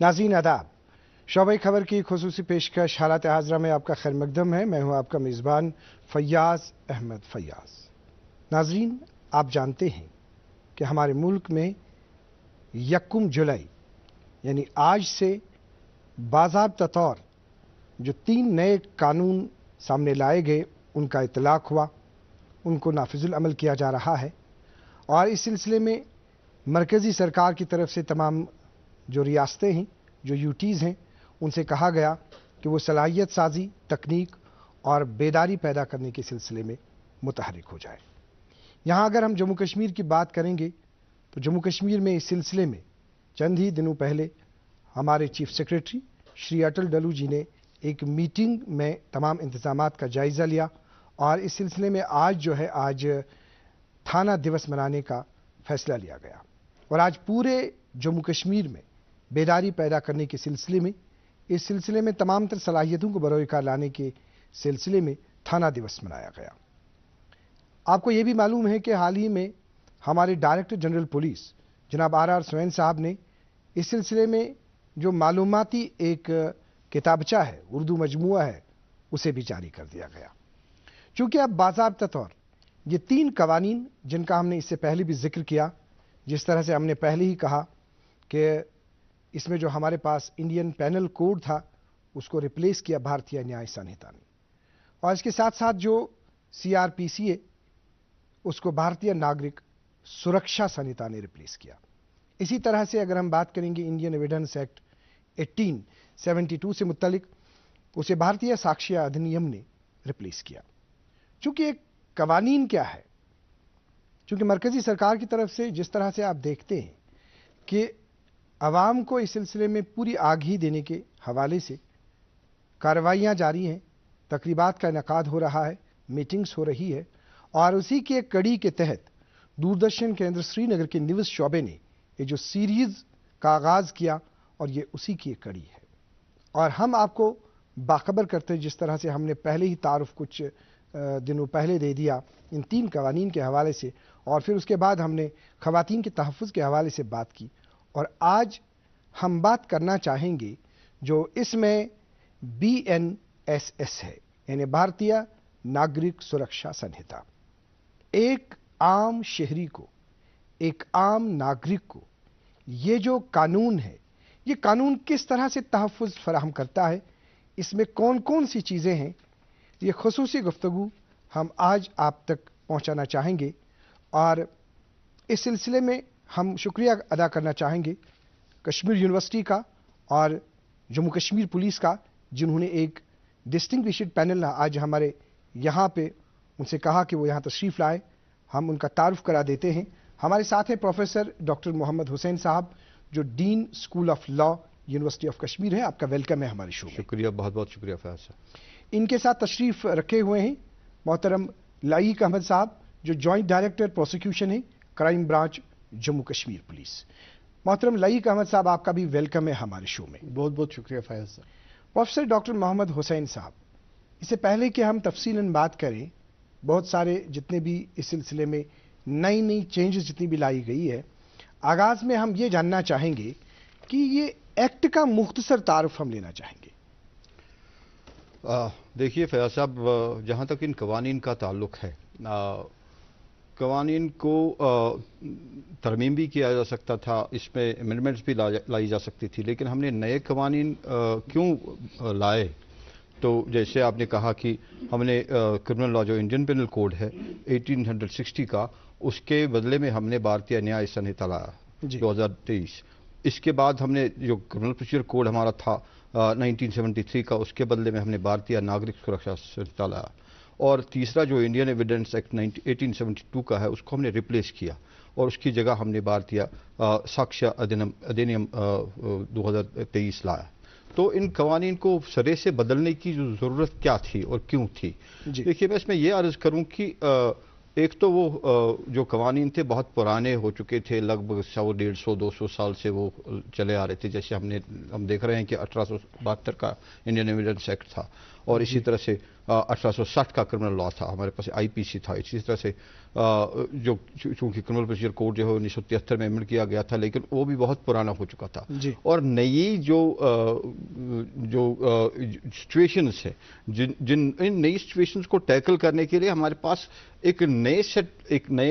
नाज़रीन आदाब, शोबे खबर की खुसूसी पेशकश हालात हाज़रा में आपका खैर मकदम है। मैं हूं आपका मेज़बान फैयाज़ अहमद फैयाज़। नाज़रीन, आप जानते हैं कि हमारे मुल्क में 1 जुलाई यानी आज से बाज़ाब्ता तौर जो 3 नए कानून सामने लाए गए उनका इतलाक़ हुआ, उनको नाफिजुल अमल किया जा रहा है और इस सिलसिले में मरकज़ी सरकार की तरफ से तमाम जो रियासतें हैं, जो यूटीज़ हैं, उनसे कहा गया कि वो सलाहियत साजी, तकनीक और बेदारी पैदा करने के सिलसिले में मुतहरिक हो जाए। यहाँ अगर हम जम्मू कश्मीर की बात करेंगे तो जम्मू कश्मीर में इस सिलसिले में चंद ही दिनों पहले हमारे चीफ सेक्रेटरी श्री अटल डलू जी ने एक मीटिंग में तमाम इंतजामात का जायज़ा लिया और इस सिलसिले में आज थाना दिवस मनाने का फैसला लिया गया और आज पूरे जम्मू कश्मीर में बेदारी पैदा करने के सिलसिले में, इस सिलसिले में तमाम तर सलाहियतों को बरोकार लाने के सिलसिले में थाना दिवस मनाया गया। आपको यह भी मालूम है कि हाल ही में हमारे डायरेक्टर जनरल पुलिस जनाब आर सोहेन साहब ने इस सिलसिले में जो मालूमाती एक किताबचा है, उर्दू मजमुआ है, उसे भी जारी कर दिया गया। चूंकि अब बाज़ाब्ता तौर ये 3 कवानीन जिनका हमने इससे पहले भी जिक्र किया, जिस तरह से हमने पहले ही कहा कि इसमें जो हमारे पास इंडियन पैनल कोड था उसको रिप्लेस किया भारतीय न्याय संहिता ने और इसके साथ साथ जो CRPC है उसको भारतीय नागरिक सुरक्षा संहिता ने रिप्लेस किया। इसी तरह से अगर हम बात करेंगे इंडियन एविडेंस एक्ट 1872 से मुत्तलिक, उसे भारतीय साक्ष्य अधिनियम ने रिप्लेस किया। चूंकि एक कवानीन क्या है, चूंकि मरकजी सरकार की तरफ से जिस तरह से आप देखते हैं कि अवाम को इस सिलसिले में पूरी आगाही देने के हवाले से कार्रवाइयाँ जारी हैं, तकरीबात का इनेकाद हो रहा है, मीटिंग्स हो रही है और उसी के कड़ी के तहत दूरदर्शन केंद्र श्रीनगर के न्यूज़ शोबे ने ये जो सीरीज़ का आगाज़ किया और ये उसी की एक कड़ी है और हम आपको बाखबर करते हैं, जिस तरह से हमने पहले ही तारुफ कुछ दिनों पहले दे दिया इन 3 कवानीन के हवाले से और फिर उसके बाद हमने ख़वातीन के तहफ़्फ़ुज़ के हवाले से बात की और आज हम बात करना चाहेंगे जो इसमें BNSS है, यानी भारतीय नागरिक सुरक्षा संहिता। एक आम शहरी को, एक आम नागरिक को ये जो कानून है, ये कानून किस तरह से तहफ़्फ़ुज़ फराहम करता है, इसमें कौन कौन सी चीज़ें हैं, ये खुसूसी गुफ्तगू हम आज आप तक पहुंचाना चाहेंगे और इस सिलसिले में हम शुक्रिया अदा करना चाहेंगे कश्मीर यूनिवर्सिटी का और जम्मू कश्मीर पुलिस का, जिन्होंने एक डिस्टिंग्विश्ड पैनल आज हमारे यहाँ पे उनसे कहा कि वो यहाँ तशरीफ़ लाए। हम उनका तारुफ करा देते हैं। हमारे साथ हैं प्रोफेसर डॉक्टर मोहम्मद हुसैन साहब, जो dean school of law university of Kashmir है। आपका वेलकम है हमारे शो में। शुक्रिया, बहुत बहुत शुक्रिया फैयाज साहब। इनके साथ तशरीफ़ रखे हुए हैं मोहतरम लाइक अहमद साहब, जो जॉइंट डायरेक्टर प्रोसिक्यूशन है, crime branch, Jammu Kashmir police. मोहतरम लाइक अहमद साहब, आपका भी वेलकम है हमारे शो में। बहुत बहुत शुक्रिया फैयाज साहब। प्रोफेसर डॉक्टर मोहम्मद हुसैन साहब, इससे पहले कि हम तफसीलन बात करें, बहुत सारे जितने भी इस सिलसिले में नई नई चेंजेस जितनी भी लाई गई है, आगाज़ में हम ये जानना चाहेंगे कि ये एक्ट का मुख्तसर तारुफ हम लेना चाहेंगे। देखिए फैयाज साहब, जहाँ तक इन कवानीन का ताल्लुक़ है, कवानीन को तरमीम भी किया जा सकता था, इसमें अमेंडमेंट्स भी लाई जा सकती थी, लेकिन हमने नए कवानीन क्यों लाए? तो जैसे आपने कहा कि हमने क्रिमिनल लॉ जो इंडियन पेनल कोड है 1860 का, उसके बदले में हमने भारतीय न्याय संहिता लाया 2023। इसके बाद हमने जो क्रिमिनल प्रोसीजर कोड हमारा था 1973 का, उसके बदले में हमने भारतीय नागरिक सुरक्षा संहिता लाया और तीसरा जो इंडियन एविडेंस एक्ट 1872 का है, उसको हमने रिप्लेस किया और उसकी जगह हमने भारतीय साक्ष्य अधिनियम 2023 लाया। तो इन कवानीन को सरे से बदलने की जो ज़रूरत क्या थी और क्यों थी? देखिए, मैं इसमें यह अर्ज़ करूं कि एक तो वो जो कवानीन थे बहुत पुराने हो चुके थे, लगभग 100, 150, 200 साल से वो चले आ रहे थे। जैसे हम देख रहे हैं कि 1872 का इंडियन एविडेंस एक्ट था और इसी तरह से 1860 का क्रिमिनल लॉ था, हमारे पास आईपीसी था। इसी तरह से जो चूंकि क्रिमिनल प्रोसीजर कोड जो है 1973 में अमेंड किया गया था, लेकिन वो भी बहुत पुराना हो चुका था। और नई जो सिचुएशंस है, इन नई सिचुएशंस को टैकल करने के लिए हमारे पास एक नए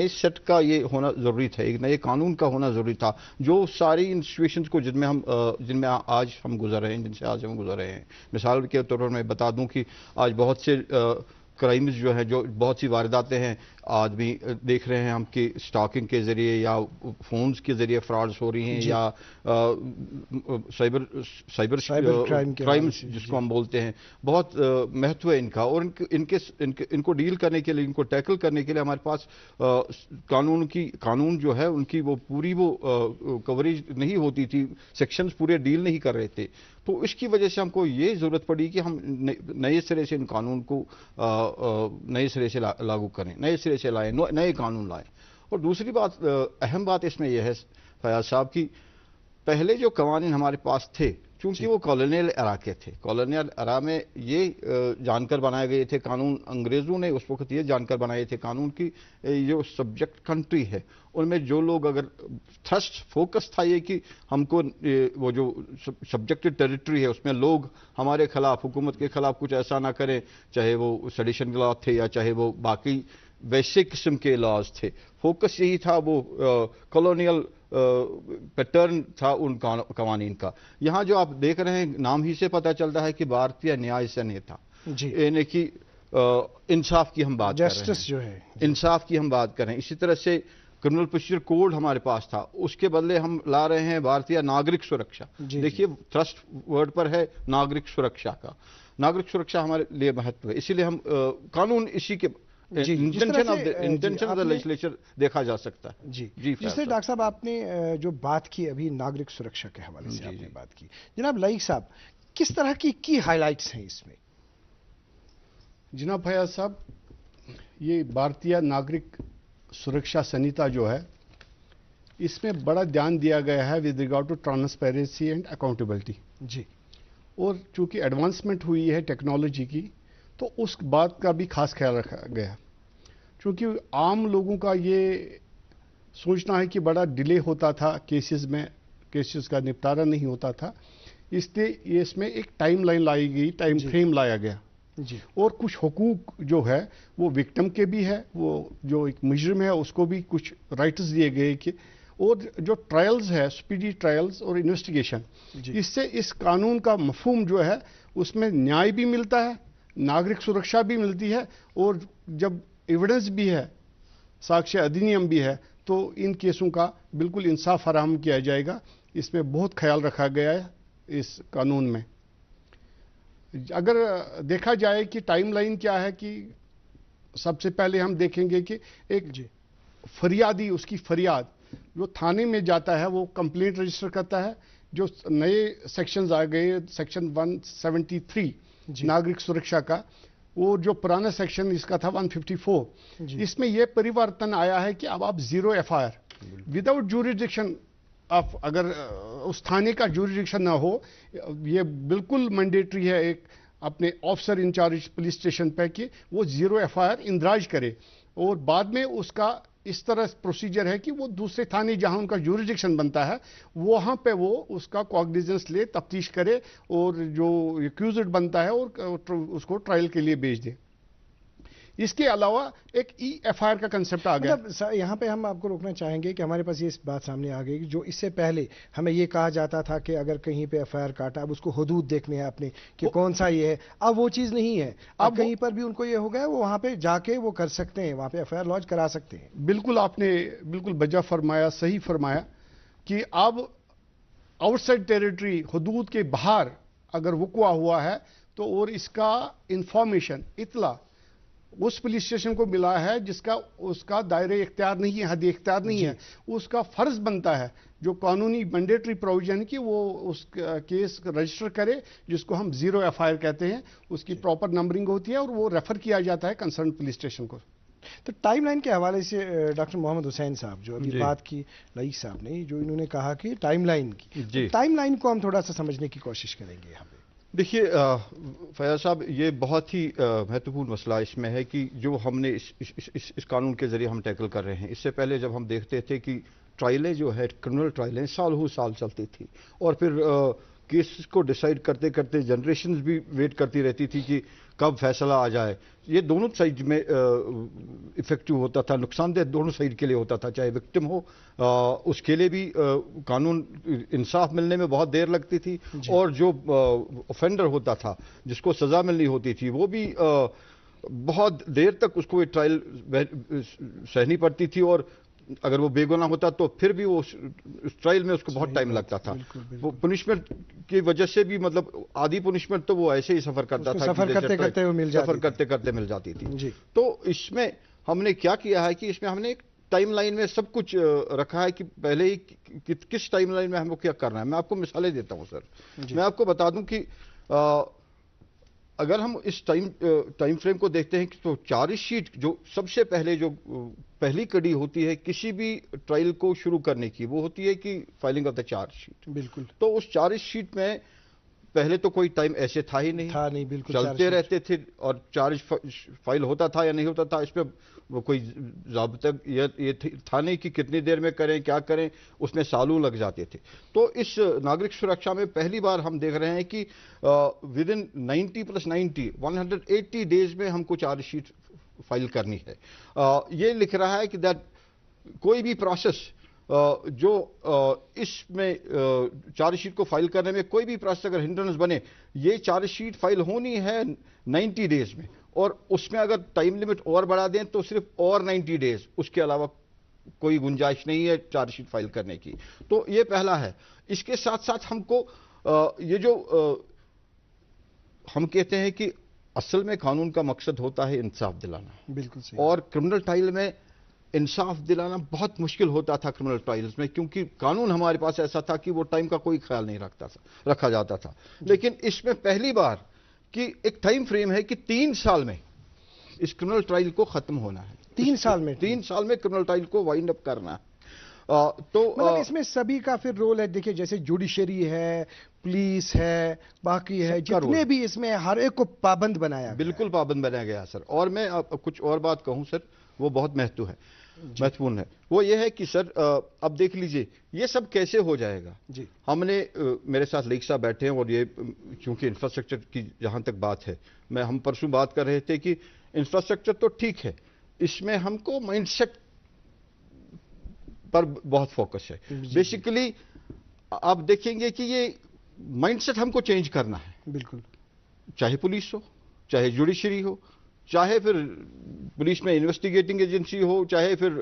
सेट का ये होना जरूरी था, एक नए कानून का होना जरूरी था, जो सारी इन सिचुएशंस को जिनमें आज हम गुजर रहे हैं, जिनसे आज हम गुजर रहे हैं। मिसाल के तौर पर मैं बता दूं कि आज बहुत से क्राइम्स जो हैं, जो बहुत सी वारदातें हैं, आदमी देख रहे हैं हम कि स्टॉकिंग के जरिए या फोन्स के जरिए फ्रॉड्स हो रही हैं, या साइबर क्राइम्स जिसको हम बोलते हैं। बहुत महत्व है इनका, और इनको डील करने के लिए, इनको टैकल करने के लिए हमारे पास कानून जो है उनकी वो पूरी कवरेज नहीं होती थी, सेक्शंस पूरे डील नहीं कर रहे थे। तो इसकी वजह से हमको ये जरूरत पड़ी कि हम नए सिरे से इन कानून को नए सिरे से लागू करें, नए सिरे से लाएं, नए कानून लाएं। और दूसरी बात, अहम बात इसमें यह है फयाज साहब कि पहले जो कवानीन हमारे पास थे, क्योंकि वो कॉलोनियल एरा के थे, कॉलोनियल एरा में ये जानकर बनाए गए थे कानून, अंग्रेजों ने उस वक्त ये जानकर बनाए थे कानून की जो सब्जेक्ट कंट्री है उनमें जो लोग, अगर थ्रस्ट फोकस था ये कि हमको वो जो सब्जेक्टेड टेरिटरी है उसमें लोग हमारे खिलाफ, हुकूमत के खिलाफ कुछ ऐसा ना करें, चाहे वो सेडिशन लॉ थे या चाहे वो बाकी वैसे किस्म के लॉज थे। फोकस यही था, वो कॉलोनियल पैटर्न था उन कवानीन का। यहाँ जो आप देख रहे हैं, नाम ही से पता चलता है कि भारतीय न्याय संहिता, यानी कि इंसाफ की हम बात कर रहे हैं, जस्टिस जो है, इंसाफ की हम बात कर रहे हैं। इसी तरह से क्रिमिनल प्रोसीजर कोड हमारे पास था, उसके बदले हम ला रहे हैं भारतीय नागरिक सुरक्षा। देखिए, थ्रस्ट वर्ड पर है नागरिक सुरक्षा का। नागरिक सुरक्षा हमारे लिए महत्व है, इसीलिए हम कानून इसी के इंटेंशन ऑफ द लेजिस्लेचर देखा जा सकता है। जी, जिससे डॉक्टर साहब आपने जो बात की अभी नागरिक सुरक्षा के हवाले से आपने बात की, जनाब लईक साहब, किस तरह की हाइलाइट्स हैं इसमें? जनाब फयाज साहब, ये भारतीय नागरिक सुरक्षा संहिता जो है, इसमें बड़ा ध्यान दिया गया है with regard to transparency and accountability. जी, और चूंकि एडवांसमेंट हुई है टेक्नोलॉजी की, तो उस बात का भी खास ख्याल रखा गया। क्योंकि आम लोगों का ये सोचना है कि बड़ा डिले होता था केसेस का निपटारा नहीं होता था, इसलिए इसमें एक टाइम लाइन लाई गई, टाइम फ्रेम लाया गया जी। और कुछ हुकूक जो है वो विक्टिम के भी है, वो जो एक मुजरिम है उसको भी कुछ राइट्स दिए गए कि, और जो ट्रायल्स है, स्पीडी ट्रायल्स और इन्वेस्टिगेशन, इससे इस कानून का मफहूम जो है उसमें न्याय भी मिलता है, नागरिक सुरक्षा भी मिलती है, और जब एविडेंस भी है, साक्ष्य अधिनियम भी है, तो इन केसों का बिल्कुल इंसाफ फराहम किया जाएगा। इसमें बहुत ख्याल रखा गया है इस कानून में। अगर देखा जाए कि टाइमलाइन क्या है, कि सबसे पहले हम देखेंगे कि एक फरियादी, उसकी फरियाद जो थाने में जाता है वो कंप्लेंट रजिस्टर करता है। जो नए सेक्शंस आ गए, सेक्शन 173 नागरिक सुरक्षा का, वो जो पुराना सेक्शन इसका था 154, इसमें यह परिवर्तन आया है कि अब आप 0 FIR विदाउट ज्यूरिडिक्शन आप, अगर उस थाने का ज्यूरिडिक्शन ना हो, ये बिल्कुल मैंडेटरी है एक अपने ऑफिसर इंचार्ज पुलिस स्टेशन पे कि वो 0 FIR इंदराज करे, और बाद में उसका इस तरह प्रोसीजर है कि वो दूसरे थाने जहां उनका ज्यूरिडिक्शन बनता है वहां पे वो उसका कॉग्निजेंस ले, तफ्तीश करे, और जो एक्यूज्ड बनता है और उसको ट्रायल के लिए भेज दे। इसके अलावा एक EFIR का कंसेप्ट आ गया। मतलब यहाँ पे हम आपको रोकना चाहेंगे कि हमारे पास ये बात सामने आ गई कि जो इससे पहले हमें ये कहा जाता था कि अगर कहीं पे FIR काटा, अब उसको हुदूद देखने हैं अपने कि कौन सा ये है, अब वो चीज़ नहीं है। अब कहीं पर भी उनको ये हो गया, वो वहाँ पे जाके वो कर सकते हैं, वहाँ पे FIR लॉन्च करा सकते हैं। बिल्कुल, आपने बिल्कुल बजा फरमाया, सही फरमाया कि अब आउटसाइड टेरिटरी, हुदूद के बाहर अगर वक़्वा हुआ है तो, और इसका इंफॉर्मेशन, इतला उस पुलिस स्टेशन को मिला है जिसका उसका दायरे इख्तियार नहीं है, हद इख्तियार नहीं है, उसका फर्ज बनता है, जो कानूनी मैंडेटरी प्रोविजन की, वो उस केस रजिस्टर करे, जिसको हम 0 FIR कहते हैं। उसकी प्रॉपर नंबरिंग होती है और वो रेफर किया जाता है कंसर्न पुलिस स्टेशन को। तो टाइमलाइन के हवाले से डॉक्टर मोहम्मद हुसैन साहब, जो अभी बात की लईक साहब ने, जो इन्होंने कहा कि टाइमलाइन की, तो टाइमलाइन को हम थोड़ा सा समझने की कोशिश करेंगे यहाँ पे। देखिए फैयाज साहब, ये बहुत ही महत्वपूर्ण मसला इसमें है कि जो हमने इस कानून के जरिए हम टैकल कर रहे हैं। इससे पहले जब हम देखते थे कि ट्रायलें जो है, क्रिमिनल ट्रायलें सालों साल चलती थी और फिर केस को डिसाइड करते करते जनरेशन्स भी वेट करती रहती थी कि कब फैसला आ जाए। ये दोनों साइड में इफेक्टिव होता था, नुकसानदेह दोनों साइड के लिए होता था, चाहे विक्टिम हो उसके लिए भी कानून इंसाफ मिलने में बहुत देर लगती थी, और जो ऑफेंडर होता था जिसको सजा मिलनी होती थी वो भी बहुत देर तक उसको ये ट्रायल सहनी पड़ती थी, और अगर वो बेगुनाह होता तो फिर भी वो उस ट्रायल में उसको बहुत टाइम लगता था। वो पनिशमेंट की वजह से भी, मतलब आधी पनिशमेंट तो वो ऐसे ही सफर करता था, सफर करते करते मिल जाती थी। तो इसमें हमने क्या किया है कि इसमें हमने एक टाइमलाइन में सब कुछ रखा है कि पहले ही किस टाइमलाइन में हमको क्या करना है। मैं आपको मिसालें देता हूं सर। मैं आपको बता दूं कि अगर हम इस टाइम फ्रेम को देखते हैं तो चार्जशीट जो सबसे पहले जो पहली कड़ी होती है किसी भी ट्रायल को शुरू करने की, वो होती है कि फाइलिंग ऑफ द चार्जशीट। बिल्कुल। तो उस चार्जशीट में पहले तो कोई टाइम ऐसे था ही नहीं, बिल्कुल चलते रहते थे, और चार्ज फाइल होता था या नहीं होता था, इस पर वो कोई ज़ाब्ता ये था नहीं कि कितनी देर में करें, क्या करें, उसमें सालों लग जाते थे। तो इस नागरिक सुरक्षा में पहली बार हम देख रहे हैं कि विद इन 90 + 90 180 डेज में हमको चार्जशीट फाइल करनी है। ये लिख रहा है कि दैट कोई भी प्रोसेस जो इसमें चार्जशीट को फाइल करने में कोई भी प्रोसेस अगर हिंड्रेंस बने, ये चार्जशीट फाइल होनी है 90 डेज में, और उसमें अगर टाइम लिमिट और बढ़ा दें तो सिर्फ और 90 डेज, उसके अलावा कोई गुंजाइश नहीं है चार्जशीट फाइल करने की। तो ये पहला है। इसके साथ साथ हमको ये जो हम कहते हैं कि असल में कानून का मकसद होता है इंसाफ दिलाना। बिल्कुल सही। और क्रिमिनल ट्रायल में इंसाफ दिलाना बहुत मुश्किल होता था क्रिमिनल ट्रायल्स में, क्योंकि कानून हमारे पास ऐसा था कि वो टाइम का कोई ख्याल नहीं रखा जाता था। लेकिन इसमें पहली बार कि एक टाइम फ्रेम है कि 3 साल में इस क्रिमिनल ट्रायल को खत्म होना है। 3 साल में क्रिमिनल ट्रायल को वाइंड अप करना है। तो मतलब इसमें सभी का फिर रोल है। देखिए, जैसे जुडिशरी है, पुलिस है, बाकी है, जितने भी इसमें हर एक को पाबंद बनाया, बिल्कुल पाबंद बनाया गया सर। और मैं कुछ और बात कहूं सर, वो बहुत महत्वपूर्ण है। वो ये है कि सर अब देख लीजिए ये सब कैसे हो जाएगा जी। हमने मेरे साथ लीग साहब बैठे हैं, और ये चूंकि इंफ्रास्ट्रक्चर की जहां तक बात है, हम परसों बात कर रहे थे कि इंफ्रास्ट्रक्चर तो ठीक है, इसमें हमको माइंडसेट पर बहुत फोकस है। बेसिकली आप देखेंगे कि ये माइंडसेट हमको चेंज करना है। बिल्कुल। चाहे पुलिस हो, चाहे जुडिशरी हो, चाहे फिर पुलिस में इन्वेस्टिगेटिंग एजेंसी हो, चाहे फिर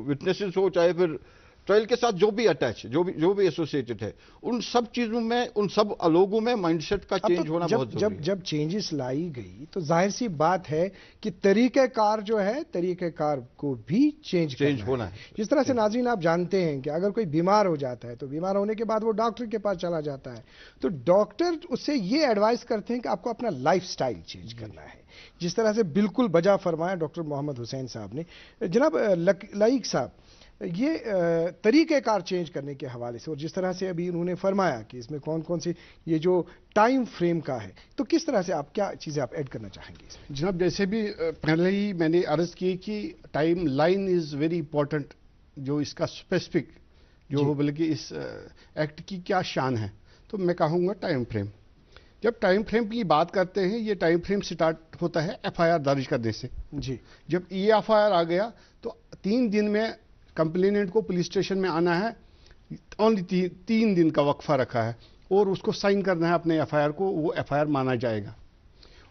विटनेसेस हो, चाहे फिर ट्रायल के साथ जो भी अटैच, जो भी एसोसिएटेड है, उन सब चीजों में, उन सब लोगों में माइंडसेट का चेंज होना बहुत जरूरी है। जब चेंजेस लाई गई तो जाहिर सी बात है कि तरीक़ेकार जो है, तरीक़ेकार को भी चेंज होना है। जिस तरह से नाज़रीन आप जानते हैं कि अगर कोई बीमार हो जाता है तो बीमार होने के बाद वो डॉक्टर के पास चला जाता है, तो डॉक्टर उससे ये एडवाइस करते हैं कि आपको अपना लाइफस्टाइल चेंज करना है। जिस तरह से बिल्कुल बजा फरमाया डॉक्टर मोहम्मद हुसैन साहब ने। जनाब लाइक साहब, ये तरीक़ेकार चेंज करने के हवाले से, और जिस तरह से अभी उन्होंने फरमाया कि इसमें कौन कौन सी ये जो टाइम फ्रेम का है, तो किस तरह से आप क्या चीज़ें आप ऐड करना चाहेंगे इसमें? जनाब, जैसे भी पहले ही मैंने अर्ज की कि time line is very important, जो इसका स्पेसिफिक जो बल्कि इस एक्ट की क्या शान है, तो मैं कहूँगा टाइम फ्रेम। जब टाइम फ्रेम की बात करते हैं, ये टाइम फ्रेम स्टार्ट होता है एफआईआर दर्ज करने से जी। जब ये एफआईआर आ गया तो 3 दिन में कंप्लेनेंट को पुलिस स्टेशन में आना है। ओनली 3 दिन का वक्फा रखा है, और उसको साइन करना है अपने एफआईआर को, वो एफआईआर माना जाएगा।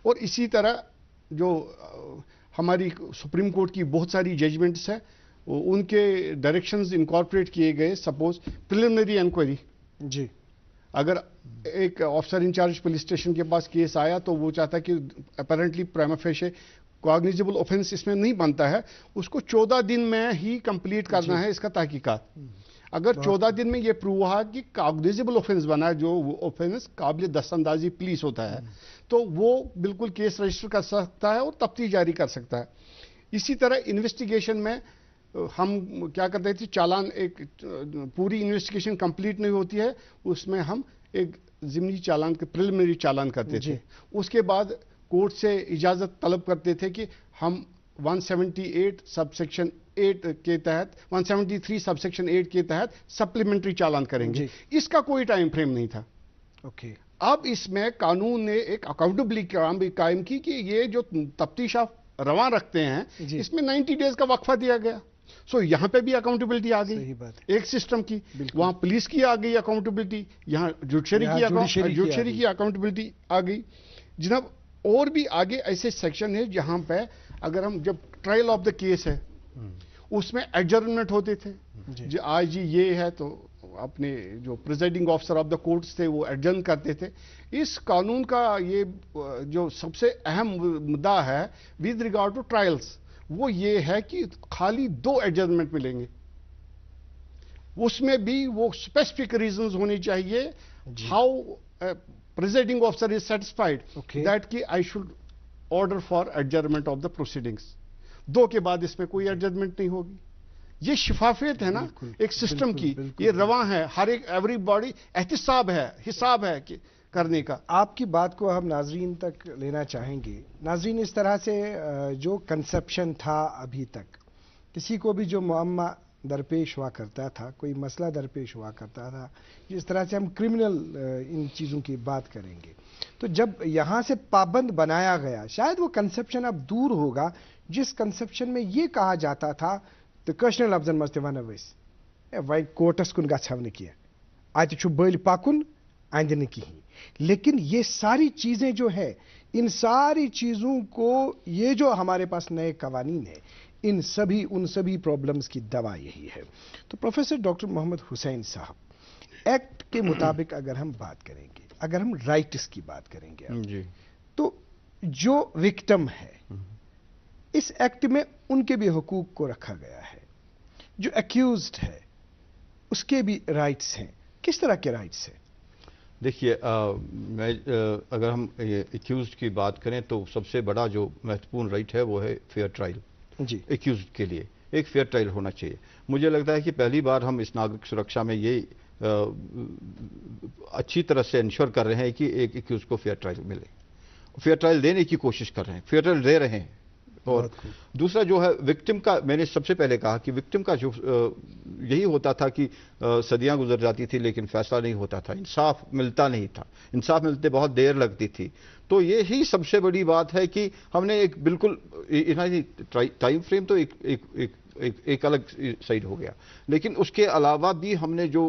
और इसी तरह जो हमारी सुप्रीम कोर्ट की बहुत सारी जजमेंट्स है, उनके डायरेक्शंस इनकॉर्पोरेट किए गए। सपोज प्रिलिमिनरी इंक्वायरी जी, अगर एक ऑफिसर इंचार्ज पुलिस स्टेशन के पास केस आया तो वो चाहता कि अपेरेंटली प्राइमा फेशे कॉग्निजेबल ऑफेंस इसमें नहीं बनता है, उसको 14 दिन में ही कंप्लीट करना है इसका तहकीकात। अगर 14 दिन में ये प्रूव हुआ कि कॉग्निजेबल ऑफेंस बना, जो ऑफेंस काबिल दस्तंदाजी पुलिस होता है, तो वो बिल्कुल केस रजिस्टर कर सकता है और तफ्तीश जारी कर सकता है। इसी तरह इन्वेस्टिगेशन में हम क्या करते थे, चालान, एक पूरी इन्वेस्टिगेशन कंप्लीट नहीं होती है, उसमें हम एक ज़िमनी चालान के प्रिलिमिनरी चालान करते थे, उसके बाद कोर्ट से इजाज़त तलब करते थे कि हम 178 सबसेक्शन 8 के तहत 173 सबसेक्शन 8 के तहत सप्लीमेंट्री चालान करेंगे। इसका कोई टाइम फ्रेम नहीं था। ओके। अब इसमें कानून ने एक अकाउंटेबिलिटी कायम की कि ये जो तफ्तीश आप रवा रखते हैं, इसमें 90 डेज का वक्फा दिया गया। सो यहाँ पे भी अकाउंटेबिलिटी आ गई, एक सिस्टम की। वहां पुलिस की आ गई अकाउंटेबिलिटी, यहाँ जुडिशरी की अकाउंटेबिलिटी आ गई जनाब। और भी आगे ऐसे सेक्शन है जहां पे अगर हम, जब ट्रायल ऑफ द केस है उसमें एडजर्नमेंट होते थे, जो आज ये है तो अपने जो presiding officer of the courts थे वो एडजर्न करते थे। इस कानून का ये जो सबसे अहम मुद्दा है विद रिगार्ड टू ट्रायल्स, वो ये है कि खाली 2 एडजर्नमेंट मिलेंगे, उसमें भी वो स्पेसिफिक रीजंस होने चाहिए। How presiding officer is satisfied that कि I should order for adjournment of the proceedings. 2 के बाद इसमें कोई एडजर्नमेंट नहीं होगी। ये शिफाफियत है ना एक सिस्टम की, ये रवा है, हर एक एवरीबॉडी एहतिसाब है, हिसाब है कि करने का। आपकी बात को हम नाजरीन तक लेना चाहेंगे। नाजरीन, इस तरह से जो कंसेप्शन था अभी तक, किसी को भी जो मुअम्मा दरपेश हुआ करता था, कोई मसला दरपेश हुआ करता था, जिस तरह से हम क्रिमिनल इन चीज़ों की बात करेंगे, तो जब यहाँ से पाबंद बनाया गया, शायद वो कंसेप्शन अब दूर होगा जिस कंसेप्शन में ये कहा जाता था तो कश्मीर लफ्जन मस्त वन वह कोर्टस कुन गम किया, अत बल पकुन अंद न कहीं। लेकिन ये सारी चीज़ें जो है, इन सारी चीज़ों को, ये जो हमारे पास नए कवानीन है, उन सभी प्रॉब्लम्स की दवा यही है। तो प्रोफेसर डॉक्टर मोहम्मद हुसैन साहब, एक्ट के मुताबिक अगर हम बात करेंगे, अगर हम राइट्स की बात करेंगे जी, तो जो विक्टिम है इस एक्ट में उनके भी हुकूक को रखा गया है, जो एक्यूज्ड है उसके भी राइट्स हैं। किस तरह के राइट्स हैं? देखिए, अगर हम एक्यूज्ड की बात करें तो सबसे बड़ा जो महत्वपूर्ण राइट है वो है फेयर ट्रायल जी। एक्यूज्ड के लिए एक फेयर ट्रायल होना चाहिए। मुझे लगता है कि पहली बार हम इस नागरिक सुरक्षा में ये अच्छी तरह से इंश्योर कर रहे हैं कि एक एक्यूज को फेयर ट्रायल मिले, फेयर ट्रायल देने की कोशिश कर रहे हैं, फेयर ट्रायल दे रहे हैं। और दूसरा जो है विक्टिम का, मैंने सबसे पहले कहा कि विक्टिम का जो यही होता था कि सदियां गुजर जाती थी लेकिन फैसला नहीं होता था, इंसाफ मिलता नहीं था, इंसाफ मिलते बहुत देर लगती थी। तो ये ही सबसे बड़ी बात है कि हमने एक बिल्कुल टाइम फ्रेम तो एक अलग साइड हो गया, लेकिन उसके अलावा भी हमने जो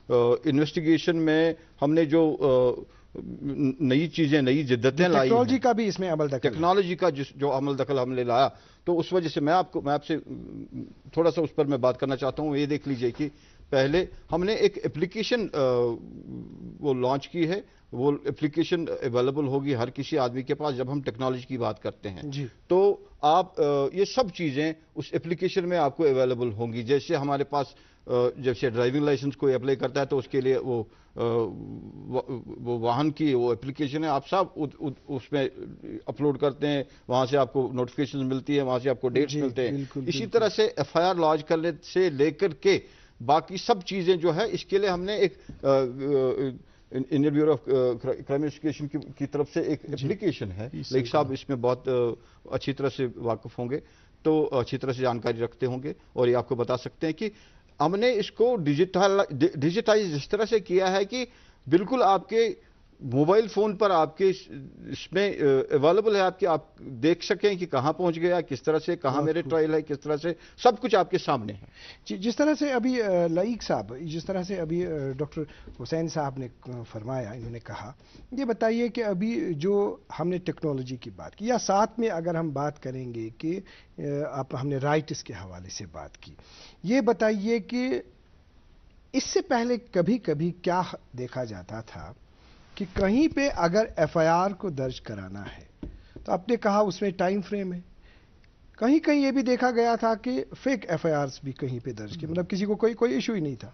इन्वेस्टिगेशन में हमने जो नई चीजें, नई जिद्दतें लाई, टेक्नोलॉजी का भी इसमें अमल दखल, टेक्नोलॉजी का जो अमल दखल हमने लाया, तो उस वजह से मैं आपसे थोड़ा सा उस पर मैं बात करना चाहता हूं। ये देख लीजिए कि पहले हमने एक एप्लीकेशन वो लॉन्च की है, वो एप्लीकेशन अवेलेबल होगी हर किसी आदमी के पास। जब हम टेक्नोलॉजी की बात करते हैं जी, तो आप ये सब चीजें उस एप्लीकेशन में आपको अवेलेबल होंगी। जैसे हमारे पास जैसे ड्राइविंग लाइसेंस कोई अप्लाई करता है तो उसके लिए वो वाहन की वो एप्लीकेशन है, आप सब उसमें अपलोड करते हैं, वहां से आपको नोटिफिकेशन मिलती है, वहां से आपको डेट्स मिलते हैं। इसी तरह से एफआईआर लॉन्च करने से लेकर के बाकी सब चीजें जो है, इसके लिए हमने एक Indian bureau of crime investigation की तरफ से एक एप्लीकेशन है। लेकिन साहब इसमें बहुत अच्छी तरह से वाकिफ होंगे, तो अच्छी तरह से जानकारी रखते होंगे और ये आपको बता सकते हैं कि हमने इसको डिजिटाइज इस तरह से किया है कि बिल्कुल आपके मोबाइल फोन पर आपके इसमें अवेलेबल है, आप देख सकें कि कहां पहुंच गया, किस तरह से, कहां मेरे ट्रायल है, किस तरह से, सब कुछ आपके सामने है। जिस तरह से अभी लाइक साहब, जिस तरह से अभी डॉक्टर हुसैन साहब ने फरमाया, इन्होंने कहा, ये बताइए कि अभी जो हमने टेक्नोलॉजी की बात की, या साथ में अगर हम बात करेंगे कि हमने राइट्स के हवाले से बात की, ये बताइए कि इससे पहले कभी कभी क्या देखा जाता था कि कहीं पे अगर एफआईआर को दर्ज कराना है तो आपने कहा उसमें टाइम फ्रेम है, कहीं कहीं ये भी देखा गया था कि फेक एफआईआर्स भी कहीं पे दर्ज किए, मतलब किसी को कोई इशू ही नहीं था,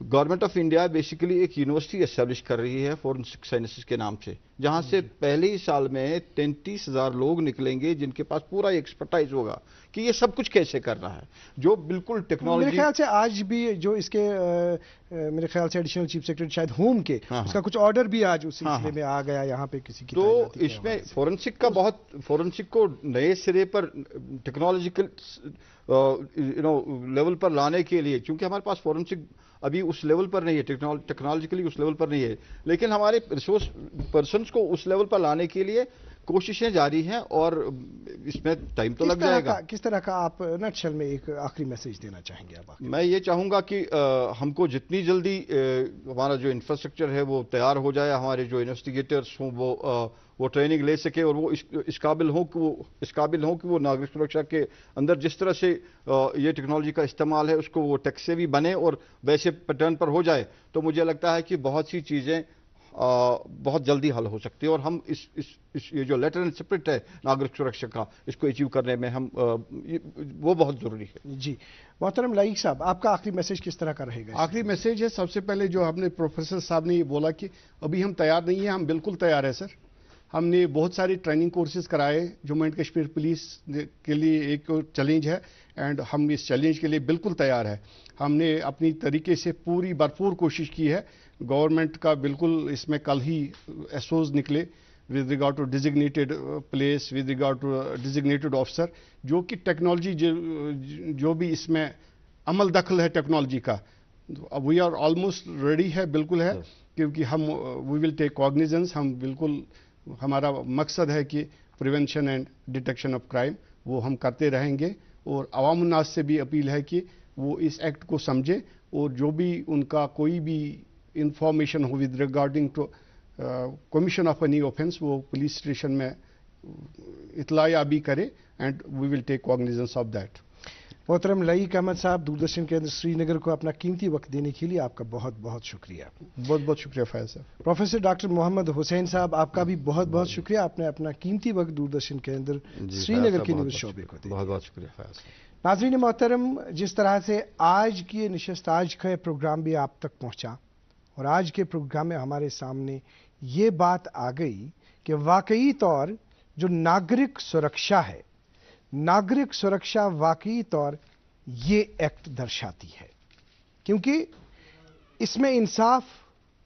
गवर्नमेंट ऑफ इंडिया बेसिकली एक यूनिवर्सिटी एस्टेब्लिश कर रही है फोरेंसिक साइंसेस के नाम से, जहां से पहले ही साल में 33,000 लोग निकलेंगे जिनके पास पूरा एक्सपर्टाइज होगा कि ये सब कुछ कैसे कर रहा है, जो बिल्कुल टेक्नोलॉजी। मेरे ख्याल से आज भी जो इसके मेरे ख्याल से एडिशनल चीफ सेक्रेटरी शायद होम के, उसका कुछ ऑर्डर भी आज उस सिलसिले में आ गया यहाँ पे किसी की। तो इसमें फोरेंसिक का बहुत, फोरेंसिक को नए सिरे पर टेक्नोलॉजिकल लेवल पर लाने के लिए, क्योंकि हमारे पास फोरेंसिक अभी उस लेवल पर नहीं है, टेक्नोलॉजिकली उस लेवल पर नहीं है, लेकिन हमारे रिसोर्स पर्सन्स को उस लेवल पर लाने के लिए कोशिशें जारी हैं और इसमें टाइम तो लग जाएगा। किस तरह का आप नटशल में एक आखिरी मैसेज देना चाहेंगे अब? मैं ये चाहूंगा कि हमको जितनी जल्दी हमारा जो इंफ्रास्ट्रक्चर है वो तैयार हो जाए, हमारे जो इन्वेस्टिगेटर्स हों वो ट्रेनिंग ले सके और वो इस काबिल हों कि वो नागरिक सुरक्षा के अंदर जिस तरह से ये टेक्नोलॉजी का इस्तेमाल है उसको वो टेक से भी बने और वैसे पैटर्न पर हो जाए, तो मुझे लगता है कि बहुत सी चीज़ें बहुत जल्दी हल हो सकती है और हम ये जो लेटर एंड स्पिरिट है नागरिक सुरक्षा का, इसको अचीव करने में हम वो बहुत जरूरी है। जी मोहतरम लाइक साहब, आपका आखिरी मैसेज किस तरह का रहेगा? आखिरी मैसेज है, सबसे पहले जो हमने प्रोफेसर साहब ने ये बोला कि अभी हम तैयार नहीं है, हम बिल्कुल तैयार है सर। हमने बहुत सारी ट्रेनिंग कोर्सेज कराए, जम्मू एंड कश्मीर पुलिस के लिए एक चैलेंज है एंड हम इस चैलेंज के लिए बिल्कुल तैयार है। हमने अपनी तरीके से पूरी भरपूर कोशिश की है। गवर्नमेंट का बिल्कुल इसमें कल ही एसओज निकले with regard to designated place, with regard to designated officer, जो कि टेक्नोलॉजी जो भी इसमें अमल दखल है टेक्नोलॉजी का, वी आर ऑलमोस्ट रेडी है, बिल्कुल है, क्योंकि हम वी विल टेक कॉग्निजेंस। हम बिल्कुल, हमारा मकसद है कि prevention and detection of crime वो हम करते रहेंगे और अवाम उन्नास से भी अपील है कि वो इस एक्ट को समझे और जो भी उनका कोई भी इंफॉर्मेशन हो with regarding to commission of any offence, वो पुलिस स्टेशन में इतला भी करे and we will take cognizance of that. मोहतरम लईक अहमद साहब, दूरदर्शन केंद्र श्रीनगर को अपना कीमती वक्त देने के लिए आपका बहुत बहुत शुक्रिया। बहुत बहुत शुक्रिया फैज साहब। प्रोफेसर डॉक्टर मोहम्मद हुसैन साहब, आपका भी बहुत बहुत शुक्रिया, आपने अपना कीमती वक्त दूरदर्शन केंद्र श्रीनगर के न्यूज़ शोबे को दिया। बहुत बहुत शुक्रिया फैज। नाज़रीन मोहतरम, जिस तरह से आज की नशिस्त, आज का प्रोग्राम भी आप तक पहुंचा और आज के प्रोग्राम में हमारे सामने ये बात आ गई कि वाकई तौर जो नागरिक सुरक्षा है, नागरिक सुरक्षा वाकई तौर ये एक्ट दर्शाती है, क्योंकि इसमें इंसाफ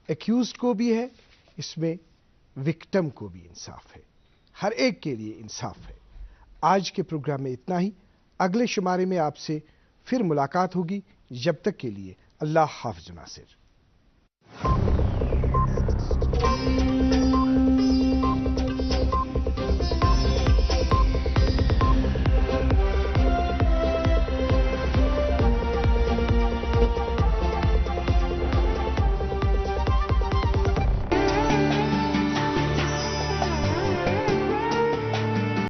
एक्यूज को भी है, इसमें विक्टिम को भी इंसाफ है, हर एक के लिए इंसाफ है। आज के प्रोग्राम में इतना ही, अगले शुमारे में आपसे फिर मुलाकात होगी। जब तक के लिए अल्लाह हाफ़िज़ नासिर।